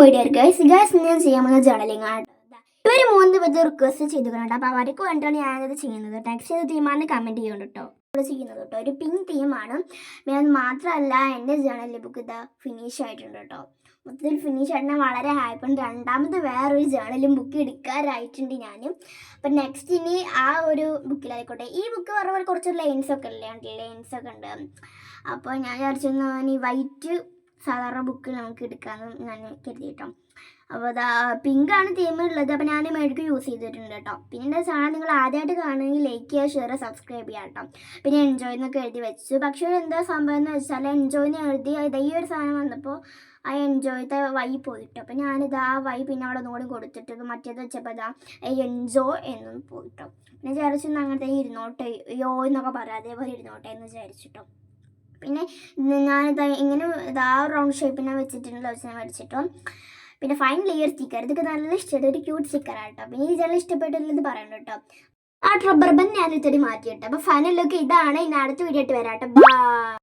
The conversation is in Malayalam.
മീഡിയ ഗൈസ് ഞാൻ ചെയ്യാൻ പോകുന്ന ജേർണലിംഗ് ആണ്. ഇവർ 3 പേര് റിക്വസ്റ്റ് ചെയ്തിട്ടുണ്ട്. അപ്പോൾ അവർക്ക് വേണ്ടിയിട്ടാണ് ഞാനത് ചെയ്യുന്നത്. ടെക്സ്റ്റ് ചെയ്ത തീമാണെന്ന് കമൻറ്റ് ചെയ്യുന്നുണ്ട് കേട്ടോ. ചെയ്യുന്നത് കേട്ടോ ഒരു പിങ്ക് തീമാണ്. പിന്നെ അത് മാത്രമല്ല എൻ്റെ ജേർണൽ ബുക്ക് ഇതാ ഫിനിഷ് ആയിട്ടുണ്ട് കേട്ടോ. മൊത്തത്തിൽ ഫിനിഷ് ആയിട്ട് ഞാൻ വളരെ ഹാപ്പിയാണ്. രണ്ടാമത് വേറൊരു ജേർണലും ബുക്ക് എടുക്കാറായിട്ടുണ്ട് ഞാൻ. അപ്പം നെക്സ്റ്റ് ഇനി ആ ഒരു ബുക്കിലായിക്കോട്ടെ. ഈ ബുക്ക് പറഞ്ഞ കുറച്ച് ലൈൻസൊക്കെ അല്ലേ, ലൈൻസൊക്കെ ഉണ്ട്. അപ്പോൾ ഞാൻ വിചാരിച്ചൊന്ന് ഈ വൈറ്റ് സാധാരണ ബുക്ക് നമുക്ക് എടുക്കാമെന്ന് ഞാൻ കരുതി കേട്ടോ. അപ്പോൾ അതാ പിങ്കാണ് തീമുള്ളത്. അപ്പോൾ ഞാൻ മേടിക്ക് യൂസ് ചെയ്തിട്ടുണ്ട് കേട്ടോ. പിന്നെ എൻ്റെ ചാനൽ നിങ്ങൾ ആദ്യമായിട്ട് കാണുമെങ്കിൽ ലൈക്ക് ചെയ്യുക, ഷെയർ, സബ്സ്ക്രൈബ് ചെയ്യുക കേട്ടോ. പിന്നെ എൻജോയ് എന്നൊക്കെ എഴുതി വെച്ചു. പക്ഷേ എന്താ സംഭവം എന്ന് വെച്ചാൽ എൻജോയ് എന്ന് എഴുതി ഈ ഒരു സാധനം വന്നപ്പോൾ ആ എൻജോയത്തെ വൈ പോയിട്ടു. അപ്പോൾ ഞാനിത് ആ വൈ പിന്നെ അവിടെ ഒന്നുകൂടി കൊടുത്തിട്ട് മറ്റേത് വെച്ചപ്പോൾ ഇതാ എൻജോയ് എന്നും പോയിട്ടോ. പിന്നെ വിചാരിച്ചൊന്ന് അങ്ങനത്തെ ഇരുന്നോട്ടെ യോ എന്നൊക്കെ പറയാം, അതേപോലെ ഇരുന്നോട്ടെ എന്ന് വിചാരിച്ചിട്ടോ. പിന്നെ ഞാനിതാ ഇങ്ങനെ ഇതാ റൗണ്ട് ഷേപ്പിനെ വെച്ചിട്ടുള്ള വെച്ച് ഞാൻ മേടിച്ചിട്ടോ. പിന്നെ ഫൈനലി ഈ ഒരു സ്റ്റിക്കർ ഇതൊക്കെ നല്ല ഇഷ്ടമായിട്ട് ഒരു ക്യൂട്ട് സ്റ്റിക്കറാണ് കേട്ടോ. പിന്നെ ഈ ജെല്ലാം ഇഷ്ടപ്പെട്ടില്ലെന്ന് പറയണം കേട്ടോ. ആ റബ്ബർ ബാൻഡ് ഞാൻ ഇത്തിരി മാറ്റി കേട്ടോ. അപ്പോൾ ഫൈനലൊക്കെ ഇതാണ്. ഇനി അടുത്ത വീഡിയോ ആയിട്ട് വരാം കേട്ടോ. ബൈ.